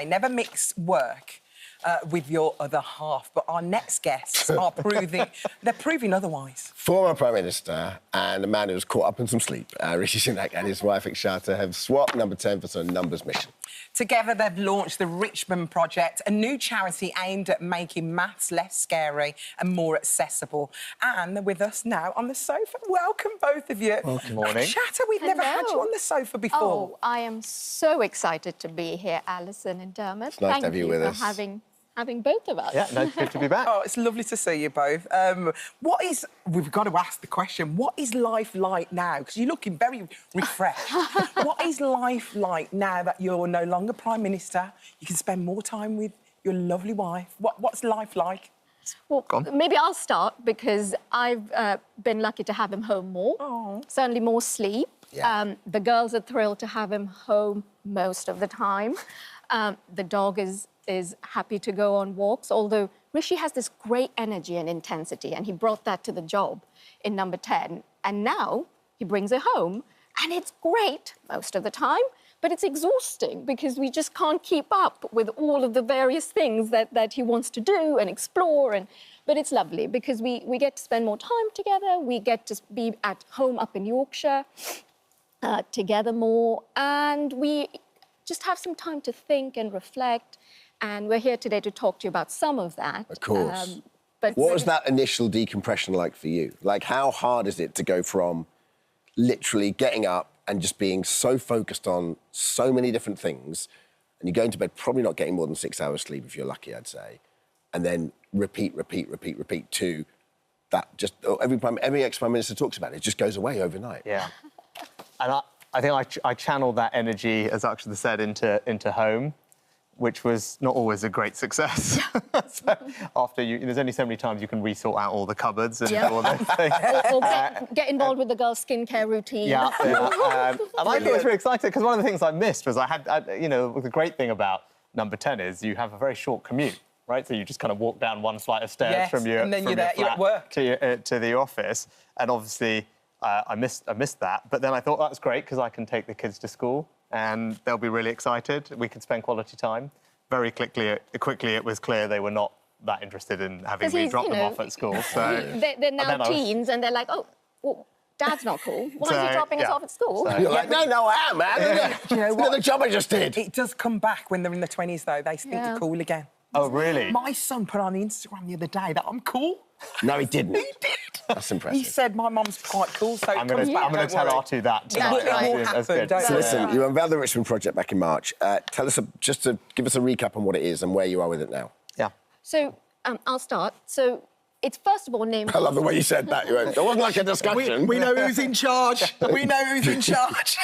never mix work with your other half, but our next guests are proving otherwise. Former Prime Minister and a man who was caught up in some sleep, Rishi Sunak and his wife Akshata have swapped number 10 for some numbers mission. Together, they've launched the Richmond Project, a new charity aimed at making maths less scary and more accessible. And they're with us now on the sofa. Welcome, both of you. Good morning. Akshata, we've never had you on the sofa before. Oh, I am so excited to be here, Alison and Dermot. It's nice to have you with us. Thank you for having both of us. Yeah, no, good to be back. Oh, it's lovely to see you both. We've got to ask the question, what is life like now? Because you're looking very refreshed. What is life like now that you're no longer Prime Minister? You can spend more time with your lovely wife. What's life like? Well, maybe I'll start because I've been lucky to have him home more. Oh. Certainly more sleep. Yeah. The girls are thrilled to have him home most of the time. The dog is happy to go on walks, although Rishi has this great energy and intensity, and he brought that to the job in number 10. And now he brings it home, and it's great most of the time, but it's exhausting because we just can't keep up with all of the various things that he wants to do and explore. But it's lovely because we get to spend more time together, we get to be at home up in Yorkshire together more, and we just have some time to think and reflect. And we're here today to talk to you about some of that. Of course. But what was that initial decompression like for you? Like, how hard is it to go from literally getting up and just being so focused on so many different things, and you're going to bed probably not getting more than 6 hours sleep if you're lucky, I'd say, and then repeat to that just every ex-Prime Minister talks about it. It just goes away overnight. Yeah. And I think I channeled that energy, as Akshata said, into home, which was not always a great success. So there's only so many times you can resort out all the cupboards and all those things. or get involved with the girls' skincare routine. Yeah. And I thought it was really exciting because one of the things I missed was the great thing about number 10 is you have a very short commute, right? So you just kind of walk down one flight of stairs from your and then from you're at work to the office, and obviously I missed that. But then I thought that's great because I can take the kids to school, and they'll be really excited. We can spend quality time. Very quickly, it was clear they were not that interested in having me drop them off at school. So they're now teens, and they're like, oh, well, Dad's not cool. Why is he dropping us off at school? So, you're like, no, I am, man. Do you know what? The job I just did. It does come back when they're in their 20s, though. They think you're cool again. Oh, really? My son put on Instagram the other day that I'm cool. No, he didn't. He did. That's impressive. He said my mum's quite cool, so I'm going to tell R2 that tonight. It will happen, don't So worry. listen, you unveiled the Richmond Project back in March. Tell us, just to give us a recap on what it is and where you are with it now. Yeah. So I'll start. So it's first of all named... I love the way you said that. It wasn't like a discussion. We know who's in charge. We know who's in charge.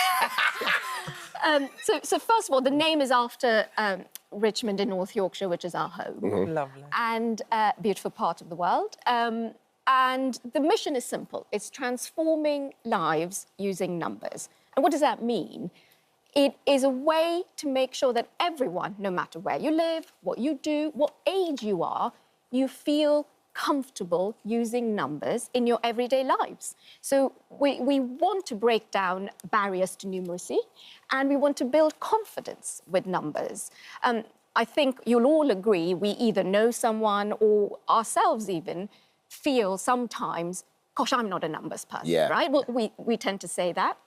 So first of all, the name is after Richmond in North Yorkshire, which is our home. Lovely. And a beautiful part of the world. And the mission is simple. It's transforming lives using numbers. And what does that mean? It is a way to make sure that everyone, no matter where you live, what you do, what age you are, you feel comfortable using numbers in your everyday lives. So we want to break down barriers to numeracy, and we want to build confidence with numbers. I think you'll all agree we either know someone or ourselves even feel sometimes, gosh, I'm not a numbers person, right? Well, we tend to say that.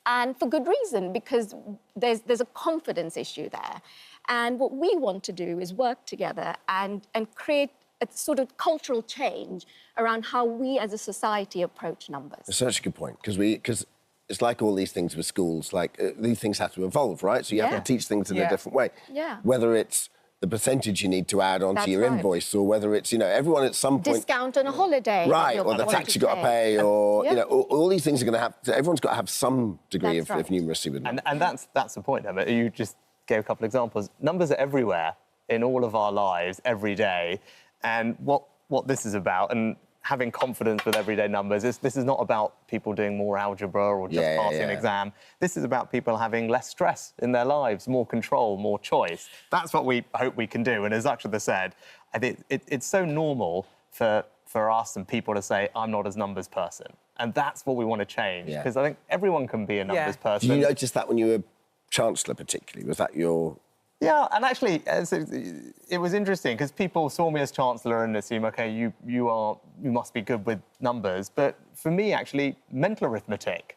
And for good reason, because there's a confidence issue there. And what we want to do is work together and create a sort of cultural change around how we as a society approach numbers. That's such a good point, because it's like all these things with schools, like these things have to evolve, right? So you have to teach things in a different way. Yeah. Whether it's the percentage you need to add onto your invoice, or whether it's, everyone at some point... Discount on a holiday. Right, or the tax you've got to pay, or, all these things are going to have... Everyone's got to have some degree of numeracy with them. And that's the point, Emma. You just gave a couple of examples. Numbers are everywhere in all of our lives, every day. And what this is about, and having confidence with everyday numbers, this is not about people doing more algebra or just passing an exam. This is about people having less stress in their lives, more control, more choice. That's what we hope we can do. And as Akshata said, I think it's so normal for us and people to say, I'm not a numbers person. And that's what we want to change, because I think everyone can be a numbers person. Did you notice that when you were Chancellor particularly? Was that your Yeah, and actually, it was interesting because people saw me as Chancellor and assume, OK, you must be good with numbers. But for me, actually, mental arithmetic,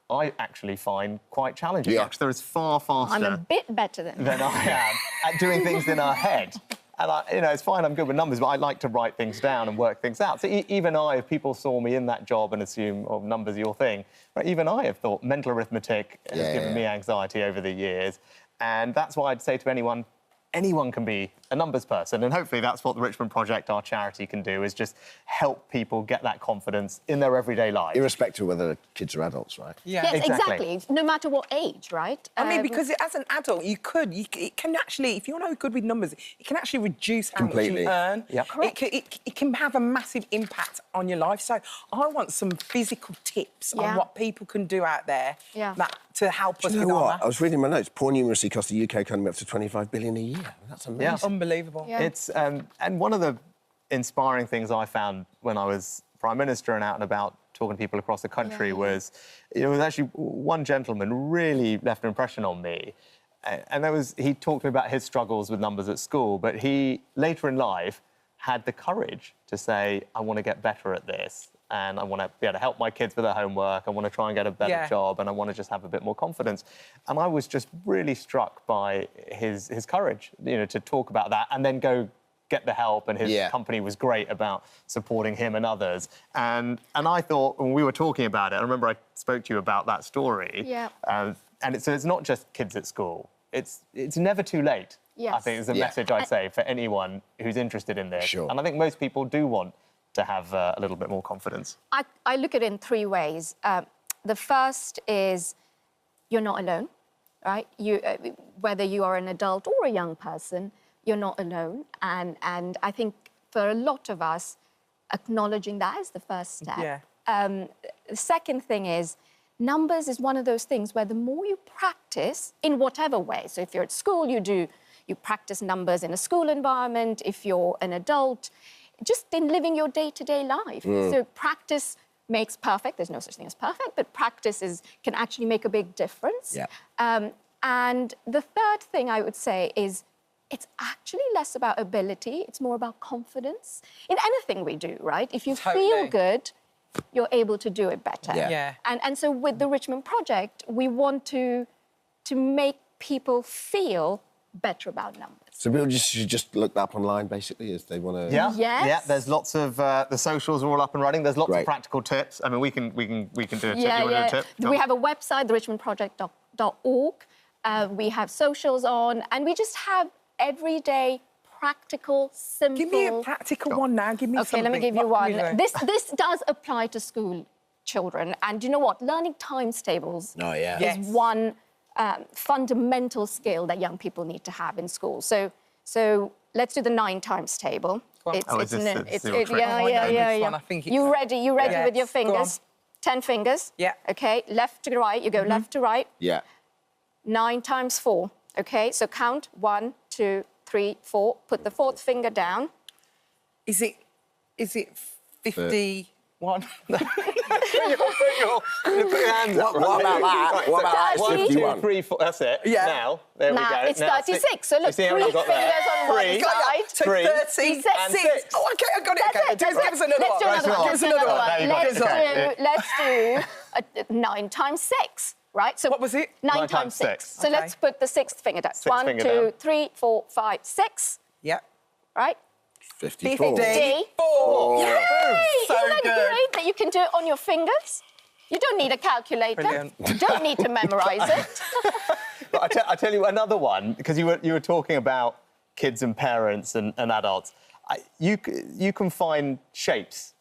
I actually find quite challenging. Yeah. Akshata is far faster I'm a bit better than I am at doing things in our head. And, it's fine, I'm good with numbers, but I like to write things down and work things out. So even I, if people saw me in that job and assume, oh, numbers are your thing, right, even I have thought mental arithmetic has given me anxiety over the years. And that's why I'd say to anyone can be a numbers person. And hopefully that's what the Richmond Project, our charity, can do, is just help people get that confidence in their everyday lives. Irrespective of whether the kids are adults, right? Yeah. Yes, Exactly. exactly. No matter what age, right? I mean, because as an adult, it can actually, if you're not good with numbers, it can actually reduce how much you earn. Yeah. It can have a massive impact on your life. So I want some physical tips on what people can do out there to help us You with know all what? that. I was reading my notes. Poor numeracy costs the UK economy up to 25 billion a year. That's amazing. Yeah. Unbelievable. Yeah. It's and one of the inspiring things I found when I was Prime Minister and out and about talking to people across the country was actually one gentleman really left an impression on me. And he talked to me about his struggles with numbers at school, but he, later in life, had the courage to say, I want to get better at this, and I want to be able to help my kids with their homework, I want to try and get a better job, and I want to just have a bit more confidence. And I was just really struck by his courage, to talk about that and then go get the help, and his company was great about supporting him and others. And I thought, when we were talking about it, I remember I spoke to you about that story. Yeah. And it's not just kids at school. It's never too late. Yes. I think is a message I'd say for anyone who's interested in this. Sure. And I think most people do want to have a little bit more confidence. I look at it in three ways. The first is you're not alone, right? Whether you are an adult or a young person, you're not alone. And I think for a lot of us, acknowledging that is the first step. Yeah. The second thing is, numbers is one of those things where the more you practice in whatever way, so if you're at school, you practice numbers in a school environment. If you're an adult, just in living your day-to-day life. So practice makes perfect. There's no such thing as perfect, but practice can actually make a big difference. Yeah. And the third thing I would say is it's actually less about ability. It's more about confidence in anything we do, right? If you feel good, you're able to do it better. Yeah. And so with the Richmond Project, we want to make people feel better about numbers. So people should just look up online, basically, if they want to... Yeah, Yes. yeah. There's lots of the socials are all up and running. There's lots of practical tips. I mean, we can do a tip. You want to do a tip? We have a website, therichmondproject.org. We have socials on, and we just have everyday, practical, simple. Give me a practical one now. Give me something. Okay, let me give you one. What can we do? This does apply to school children, and you know what? Learning times tables is one fundamental skill that young people need to have in school. So let's do the 9 times table. Is this your trick? I think it's... You ready? You ready with your fingers? 10 fingers. Yeah. Okay, left to right. You go left to right. Yeah. 9 times 4. Okay, so count 1, 2, 3, 4. Put the 4th finger down. Is it 51? Put your hands up. What about that? What about that? 30. 51. 2, 3, 4. That's it. Yeah. Now, there we go. Now it's 36. So look, You see how 3 you got fingers there? on one 3. side. So 3. 36. And 6. Oh, OK, I got it. That's OK, it. That's give us another Let's one. do another one. Give us another one. There you go. Let's do 9 times 6. Right? So What was it? 9 times 6. So Okay. let's put the 6th finger down. 1, finger 2, down. 3, 4, 5, 6. Yeah. Right? 54. 54. Yay! So Isn't that good. great that you can do it on your fingers? You don't need a calculator. Brilliant. You don't need to memorise it. But I tell you another one, because you were talking about kids and parents and adults. You can find shapes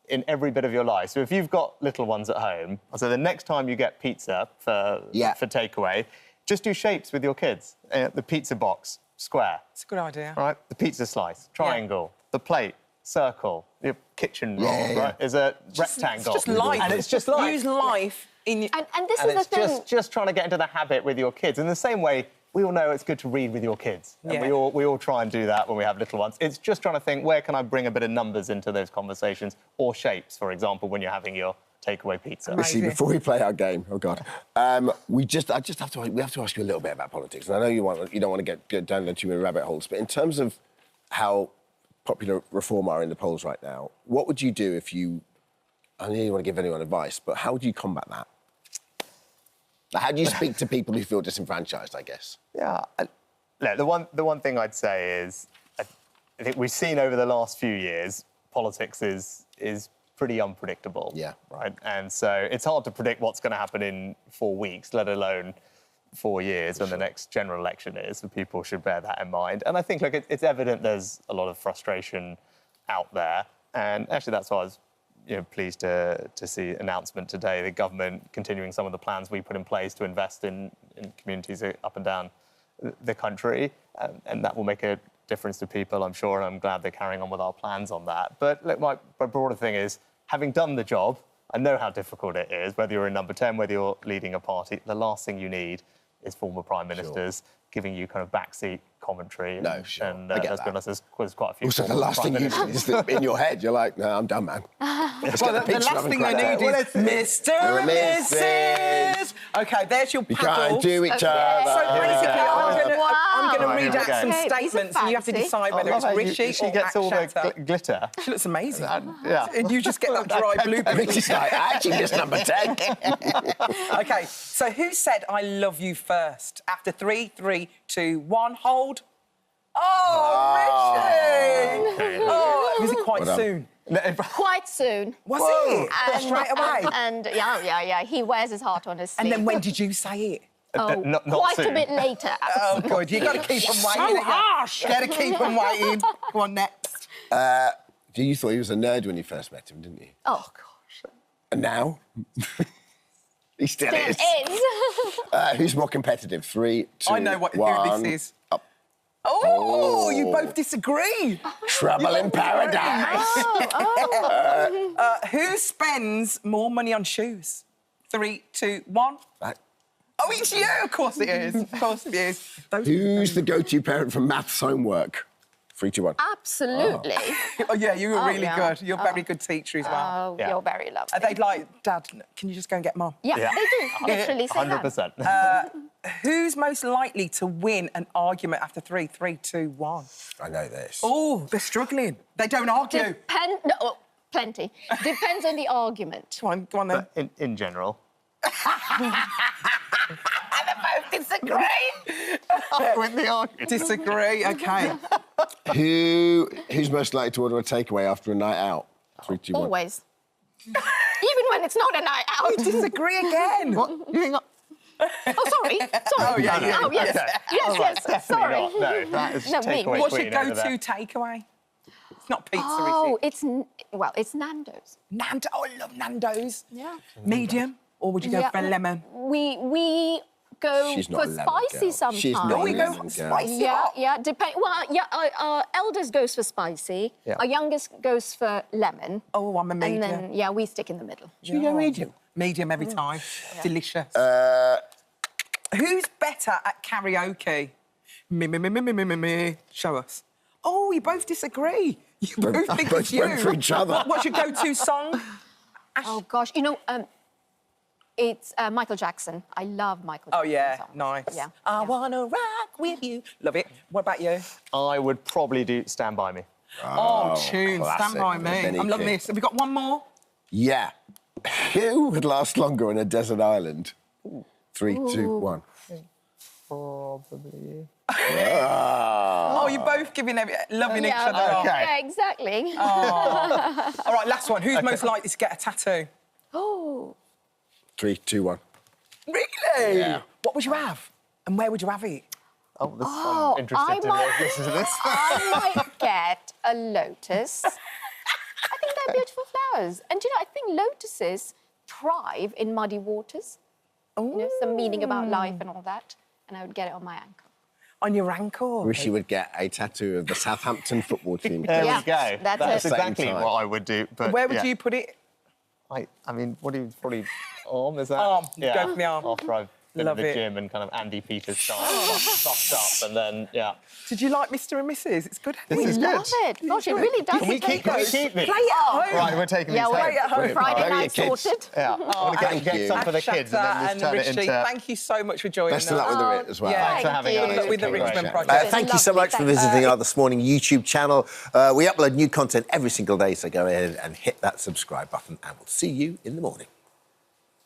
in every bit of your life. So if you've got little ones at home, so the next time you get pizza for takeaway, just do shapes with your kids. The pizza box, square. It's a good idea. Right? The pizza slice, triangle. The plate, circle. Your kitchen roll, right, is a rectangle. It's just life. And it's just life. Use life in your... And this And is the it's thing. just trying to get into the habit with your kids. In the same way, we all know it's good to read with your kids. And Yeah. we all try and do that when we have little ones. It's just trying to think, where can I bring a bit of numbers into those conversations? Or shapes, for example, when you're having your takeaway pizza. Amazing. See, before we play our game, oh God, we have to ask you a little bit about politics. And I know you don't want to get down too many rabbit holes, but in terms of how popular Reform are in the polls right now, what would you do if you? I know you don't want to give anyone advice, but how would you combat that? Like, how do you speak to people who feel disenfranchised? I guess. Yeah. Look, the one thing I'd say is, I think we've seen over the last few years, politics is pretty unpredictable. Yeah. Right. And so it's hard to predict what's going to happen in 4 weeks, let alone 4 years when the next general election is. So people should bear that in mind. And I think, look, it's evident there's a lot of frustration out there. And actually, that's why I was pleased to see an announcement today, the government continuing some of the plans we put in place to invest in communities up and down the country. And that will make a difference to people, I'm sure, and I'm glad they're carrying on with our plans on that. But look, my broader thing is, having done the job, I know how difficult it is, whether you're in number 10, whether you're leading a party, the last thing you need is former prime ministers giving you kind of backseat commentary. No, sure. And I get let's be honest, there's quite a few. Also, the last thing you need is that in your head, you're like, no, I'm done, man. Let's get the The picture last of him thing I cracked need out. is Mr. and Mrs. OK, there's your We paddle. can't do each Okay. other. So basically, Wow. I'm going to Right, read here out we go. some Okay, these are statements, and you have to fancy. decide whether I it's love how Rishi she or gets all the Akshata. glitter. She looks amazing. Yeah. And you just get that dry blueberry. Richie's like, I actually missed number 10. OK, so who said I love you first? After 3, 3, 2, 1, hold. Oh, Richie! Oh, was it quite Well done. soon? Quite soon. Was Whoa. it? Straight away? And yeah. He wears his heart on his sleeve. And then when did you say it? Not Quite soon. a bit later. Oh, good. You've got to keep them waiting. So harsh. Got to keep them waiting. Go on, next. You thought he was a nerd when you first met him, didn't you? Oh, gosh. And now? He still There is. it is. Who's more competitive? 3, 2, I know who 1. this is. Up. Oh, you both disagree. Trouble in paradise. Who spends more money on shoes? 3, 2, 1. Right. Oh, it's you. Of course it is. Of course it is. Those Who's the go-to parent for maths homework? 3, 2, 1. Absolutely. Oh, yeah, you were Oh, really yeah. good. You're a very good teacher as well. Oh, Yeah. you're very lovely. Are they like, Dad, can you just go and get Mum? Yeah, Yeah. they do. Literally say that. 100%. Who's most likely to win an argument after 3, 3, 2, 1? I know this. Oh, they're struggling. They don't argue. Plenty. Depends on the argument. Go on then. But in general. Disagree. Win the argument. Disagree. OK. Who's most likely to order a takeaway after a night out? 3, 2, 1. Always. Even when it's not a night out. Disagree again. What? You think? Oh, sorry. Oh, yeah, yeah. Oh, yes. Yes. Sorry. Definitely not. No, that is No, me. takeaway What's your queen over go-to there. takeaway? It's not pizza, Oh, is it? it's Nando's. Nando. Oh, I love Nando's. Yeah. Medium, or would you go Yeah. for lemon? We go She's not for a lemon spicy girl. sometimes. She's not Oh, a we go lemon for girl. spicy. Yeah, hot. yeah. Our eldest goes for spicy. Yeah. Our youngest goes for lemon. Oh, I'm a medium. And then, we stick in the middle. You go medium. Medium every time. Delicious. Who's better at karaoke? Me. Show us. Oh, you both disagree. You both think both it's you. went for each other. What's your go-to song? Oh, gosh. It's Michael Jackson. I love Michael Oh, Jackson yeah, songs. nice. Yeah. I wanna rock with you. Love it. What about you? I would probably do Stand By Me. Oh, tunes. Stand classic. by me. Benny I'm loving King. this. Have we got one more? Yeah. Who would last longer on a desert island? 3, 2, 1. Probably. Oh, you're both loving each other. okay. off. Yeah, exactly. All right, last one. Who's most likely to get a tattoo? Oh. 3, 2, 1. Really? Yeah. What would you have? And where would you have it? Oh, this Oh, I'm interested to listen to this. I might get a lotus. I think they're beautiful flowers. And I think lotuses thrive in muddy waters. Some meaning about life and all that. And I would get it on my ankle. On your ankle? Rishi would get a tattoo of the Southampton football team. There Yeah, we go. that's That's it. exactly Same time. what I would do. But Where would yeah. you put it? I mean, what do you probably arm? Is that Arm. Go for the arm. After I've been Love in the it. gym and kind of Andy Peters style, buffed up, and then, yeah. Did you like Mr. and Mrs? It's good. This is Love good. it. Gosh, it really does. Can we take keep us- these? Play it at home. Right, we're taking Yeah, these well, home. Play at home. Friday Very night kids. sorted. Yeah, I want to thank get you. some for the kids and then just turn Rishi, it into... thank you so much for joining Best us. of luck with the writ as well. Yeah. Thanks for having Thank us. you. Good luck with the It's been Richmond great. Project. Thank you so Lovely, much for thank you. visiting our This Morning YouTube channel. We upload new content every single day, so go ahead and hit that subscribe button, and we'll see you in the morning.